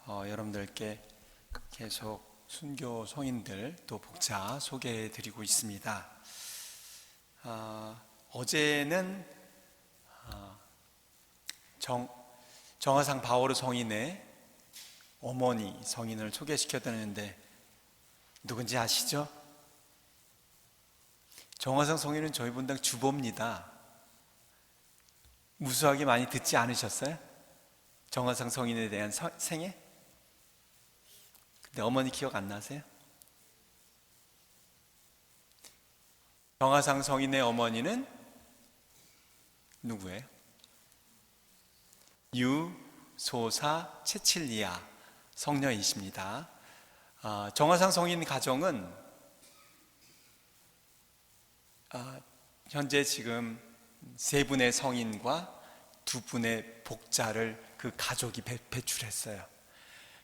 여러분들께 계속 순교 성인들 또 복자 소개해 드리고 있습니다. 어제는 정화상 바오르 성인의 어머니 성인을 소개시켜 드렸는데 누군지 아시죠? 정화상 성인은 저희 분당 주보입니다. 무수하게 많이 듣지 않으셨어요? 정화상 성인에 대한 생애? 근데 어머니 기억 안 나세요? 정화상 성인의 어머니는 누구예요? 유소사 체칠리아 성녀이십니다. 정화상 성인 가정은 현재 지금 3분의 성인과 2분의 복자를 그 가족이 배출했어요.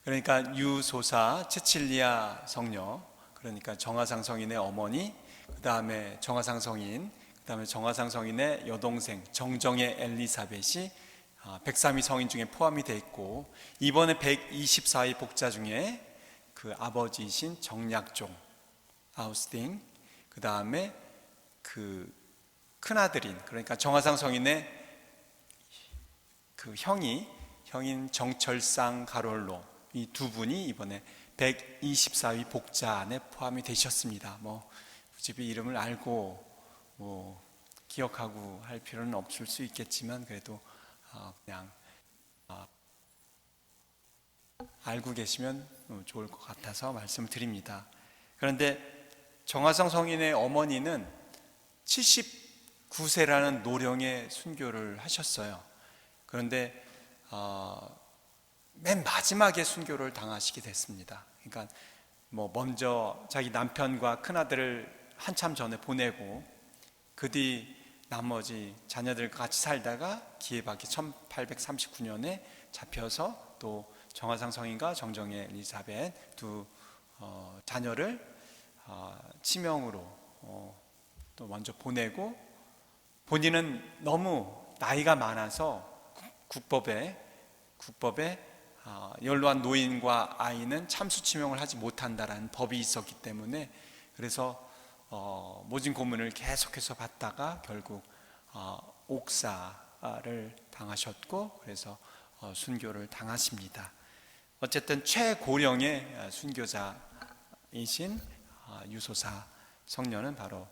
그러니까 유소사 체칠리아 성녀, 그러니까 정화상 성인의 어머니, 그 다음에 정화상 성인, 그 다음에 정화상 성인의 여동생 정정의 엘리사벳이 103위 성인 중에 포함이 되어 있고, 이번에 124위 복자 중에 그 아버지이신 정약종 아우스팅, 그 다음에 그 큰아들인, 그러니까 정화상 성인의 그 형인 정철상 가롤로, 이 2분이 이번에 124위 복자 안에 포함이 되셨습니다. 굳이 이름을 알고 기억하고 할 필요는 없을 수 있겠지만 그래도 그냥 알고 계시면 좋을 것 같아서 말씀을 드립니다. 그런데 정화상 성인의 어머니는 79세라는 노령의 순교를 하셨어요. 그런데 맨 마지막에 순교를 당하시게 됐습니다. 그러니까 먼저 자기 남편과 큰아들을 한참 전에 보내고, 그 뒤 나머지 자녀들과 같이 살다가 기해박이 1839년에 잡혀서 또 정화상 성인과 정정의 엘리사벳 2 자녀를 치명으로 또 먼저 보내고, 본인은 너무 나이가 많아서 국법에 연로한 노인과 아이는 참수치명을 하지 못한다라는 법이 있었기 때문에, 그래서 모진 고문을 계속해서 받다가 결국 옥사를 당하셨고, 그래서 순교를 당하십니다. 어쨌든 최고령의 순교자이신 유소사 성녀는 바로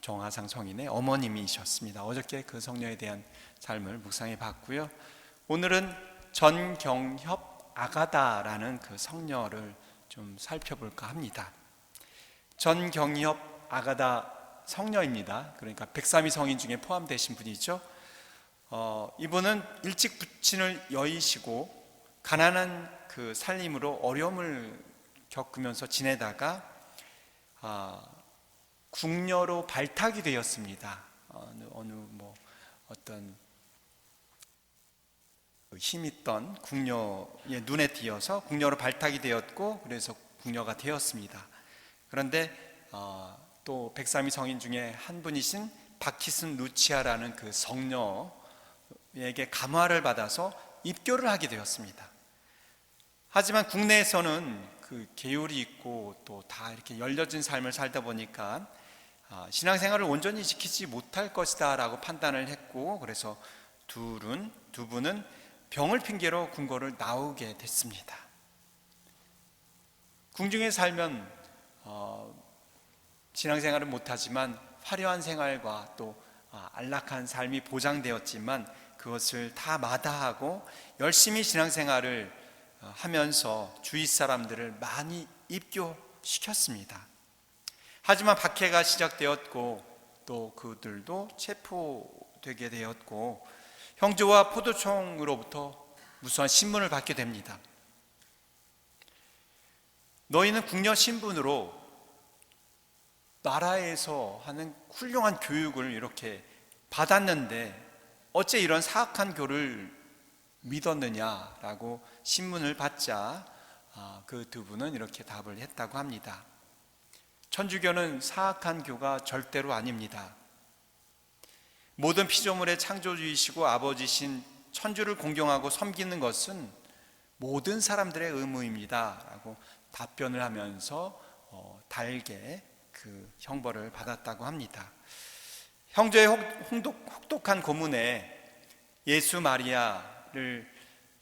정화상 성인의 어머님이셨습니다. 어저께 그 성녀에 대한 삶을 묵상해 봤고요. 오늘은 전경협 아가다라는 그 성녀를 좀 살펴볼까 합니다. 전경협 아가다 성녀입니다. 그러니까 103위 성인 중에 포함되신 분이죠. 이분은 일찍 부친을 여의시고 가난한 그 살림으로 어려움을 겪으면서 지내다가 궁녀로 발탁이 되었습니다. 어떤 힘있던 궁녀의 눈에 띄어서 궁녀로 발탁이 되었고, 그래서 궁녀가 되었습니다. 그런데 또 103위 성인 중에 한 분이신 바키슨 루치아라는 그 성녀에게 감화를 받아서 입교를 하게 되었습니다. 하지만 국내에서는 그 계율이 있고 또 다 이렇게 열려진 삶을 살다 보니까 신앙생활을 온전히 지키지 못할 것이다 라고 판단을 했고, 그래서 두 분은 병을 핑계로 궁궐을 나오게 됐습니다. 궁중에 살면 신앙생활을 못하지만 화려한 생활과 또 안락한 삶이 보장되었지만, 그것을 다 마다하고 열심히 신앙생활을 하면서 주위 사람들을 많이 입교시켰습니다. 하지만 박해가 시작되었고, 또 그들도 체포되게 되었고, 형제와 포도총으로부터 무수한 신문을 받게 됩니다. 너희는 궁녀 신분으로 나라에서 하는 훌륭한 교육을 이렇게 받았는데 어째 이런 사악한 교를 믿었느냐라고 신문을 받자 그 2분은 이렇게 답을 했다고 합니다. 천주교는 사악한 교가 절대로 아닙니다. 모든 피조물의 창조주이시고 아버지신 천주를 공경하고 섬기는 것은 모든 사람들의 의무입니다 라고 답변을 하면서 달게 그 형벌을 받았다고 합니다. 형제의 혹독한 고문에 예수 마리아를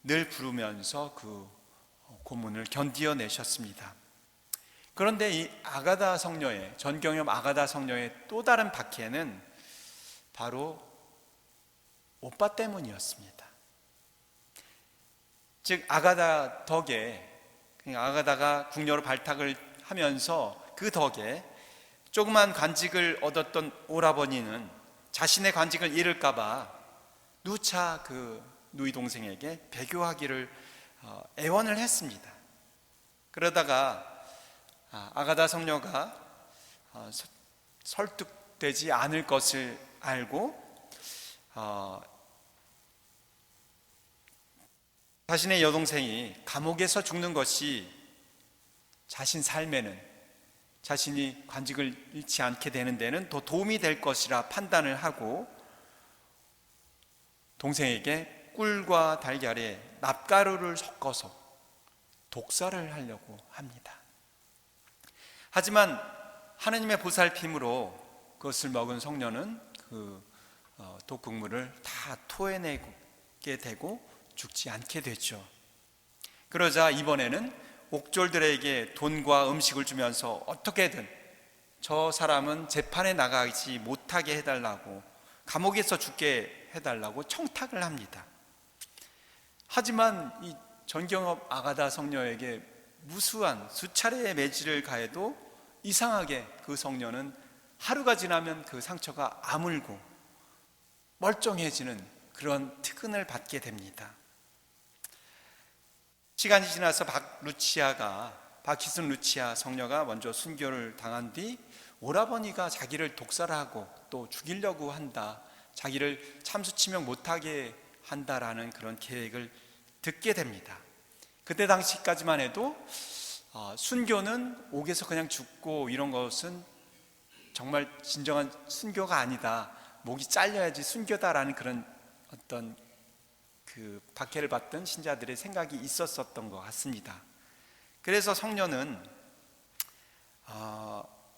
늘 부르면서 그 고문을 견디어내셨습니다. 그런데 이 아가다 성녀의, 전경엽 아가다 성녀의 또 다른 박해는 바로 오빠 때문이었습니다. 즉 아가다 덕에, 아가다가 궁녀로 발탁을 하면서 그 덕에 조그만 관직을 얻었던 오라버니는 자신의 관직을 잃을까봐 누차 그 누이 동생에게 배교하기를 애원을 했습니다. 그러다가 아가다 성녀가 설득되지 않을 것을 알고 자신의 여동생이 감옥에서 죽는 것이 자신 삶에는, 자신이 관직을 잃지 않게 되는 데는 더 도움이 될 것이라 판단을 하고 동생에게 꿀과 달걀에 납가루를 섞어서 독살을 하려고 합니다. 하지만 하느님의 보살핌으로 그것을 먹은 성녀는 그 독국물을 다 토해내게 되고 죽지 않게 됐죠. 그러자 이번에는 옥졸들에게 돈과 음식을 주면서 어떻게든 저 사람은 재판에 나가지 못하게 해달라고, 감옥에서 죽게 해달라고 청탁을 합니다. 하지만 이 전경엽 아가다 성녀에게 무수한 수차례의 매질을 가해도 이상하게 그 성녀는 하루가 지나면 그 상처가 아물고 멀쩡해지는 그런 특근을 받게 됩니다. 시간이 지나서 박희순 루치아 성녀가 먼저 순교를 당한 뒤 오라버니가 자기를 독살하고 또 죽이려고 한다, 자기를 참수치명 못하게 한다라는 그런 계획을 듣게 됩니다. 그때 당시까지만 해도 순교는 옥에서 그냥 죽고 이런 것은 정말 진정한 순교가 아니다, 목이 잘려야지 순교다라는 그런 어떤 그 박해를 받던 신자들의 생각이 있었던 것 같습니다. 그래서 성녀는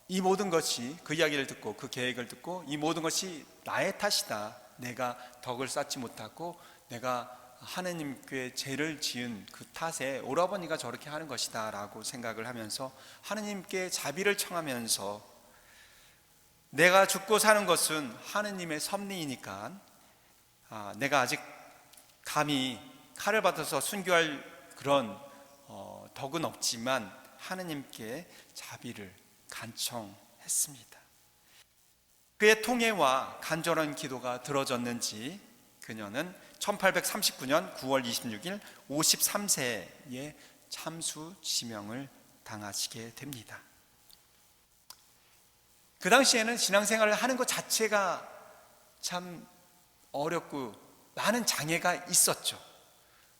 이 모든 것이, 그 이야기를 듣고 그 계획을 듣고 이 모든 것이 나의 탓이다, 내가 덕을 쌓지 못하고 내가 하느님께 죄를 지은 그 탓에 오라버니가 저렇게 하는 것이다 라고 생각을 하면서 하느님께 자비를 청하면서 내가 죽고 사는 것은 하느님의 섭리이니까 내가 아직 감히 칼을 받아서 순교할 그런 덕은 없지만 하느님께 자비를 간청했습니다. 그의 통해와 간절한 기도가 들어졌는지 그녀는 1839년 9월 26일 53세에 참수 지명을 당하시게 됩니다. 그 당시에는 신앙생활을 하는 것 자체가 참 어렵고 많은 장애가 있었죠.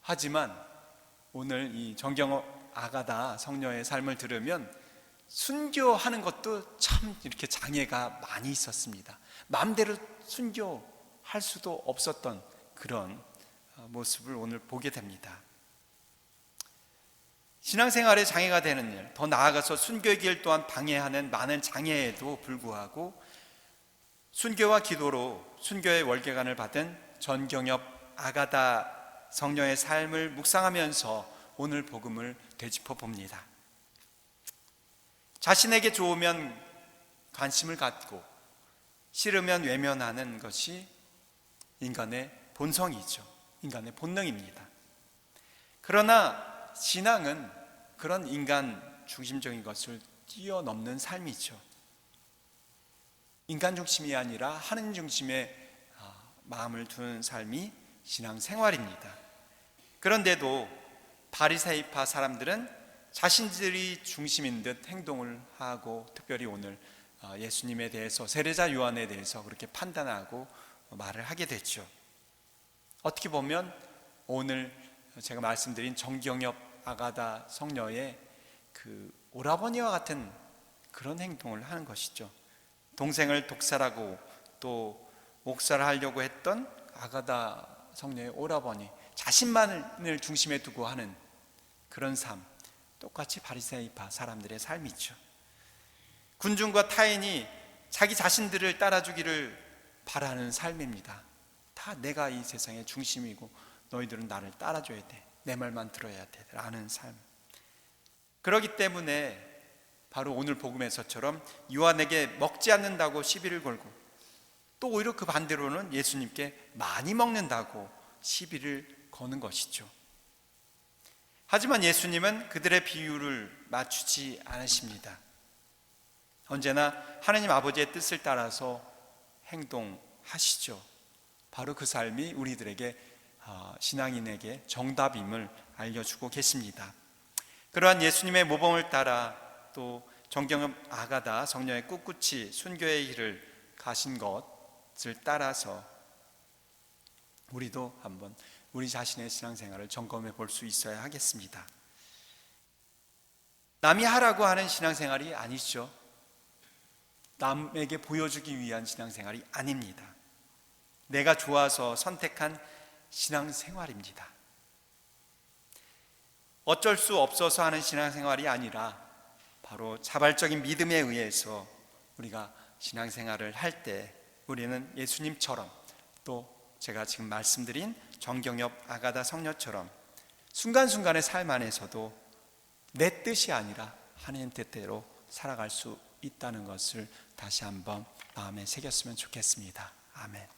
하지만 오늘 이 전경엽 아가다 성녀의 삶을 들으면 순교하는 것도 참 이렇게 장애가 많이 있었습니다. 마음대로 순교할 수도 없었던 그런 모습을 오늘 보게 됩니다. 신앙생활에 장애가 되는 일, 더 나아가서 순교의 길 또한 방해하는 많은 장애에도 불구하고 순교와 기도로 순교의 월계관을 받은 전경엽 아가다 성녀의 삶을 묵상하면서 오늘 복음을 되짚어 봅니다. 자신에게 좋으면 관심을 갖고 싫으면 외면하는 것이 인간의 본성이죠. 인간의 본능입니다. 그러나 신앙은 그런 인간 중심적인 것을 뛰어넘는 삶이죠. 인간 중심이 아니라 하느님 중심의 마음을 두는 삶이 신앙생활입니다. 그런데도 바리새이파 사람들은 자신들이 중심인 듯 행동을 하고, 특별히 오늘 예수님에 대해서, 세례자 요한에 대해서 그렇게 판단하고 말을 하게 됐죠. 어떻게 보면 오늘 제가 말씀드린 전경엽 아가다 성녀의 그 오라버니와 같은 그런 행동을 하는 것이죠. 동생을 독살하고 또 옥살하려고 했던 아가다 성녀의 오라버니, 자신만을 중심에 두고 하는 그런 삶, 똑같이 바리새파 사람들의 삶이죠. 군중과 타인이 자기 자신들을 따라주기를 바라는 삶입니다. 다 내가 이 세상의 중심이고 너희들은 나를 따라줘야 돼, 내 말만 들어야 돼 라는 삶. 그렇기 때문에 바로 오늘 복음에서처럼 요한에게 먹지 않는다고 시비를 걸고, 또 오히려 그 반대로는 예수님께 많이 먹는다고 시비를 거는 것이죠. 하지만 예수님은 그들의 비유를 맞추지 않으십니다. 언제나 하나님 아버지의 뜻을 따라서 행동하시죠. 바로 그 삶이 우리들에게, 신앙인에게 정답임을 알려주고 계십니다. 그러한 예수님의 모범을 따라 또 정경엽 아가다 성녀의 꿋꿋이 순교의 길을 가신 것을 따라서 우리도 한번 우리 자신의 신앙생활을 점검해 볼 수 있어야 하겠습니다. 남이 하라고 하는 신앙생활이 아니죠. 남에게 보여주기 위한 신앙생활이 아닙니다. 내가 좋아서 선택한 신앙생활입니다. 어쩔 수 없어서 하는 신앙생활이 아니라 바로 자발적인 믿음에 의해서 우리가 신앙생활을 할 때 우리는 예수님처럼, 또 제가 지금 말씀드린 정경엽 아가다 성녀처럼 순간순간의 삶 안에서도 내 뜻이 아니라 하나님 뜻대로 살아갈 수 있다는 것을 다시 한번 마음에 새겼으면 좋겠습니다. 아멘.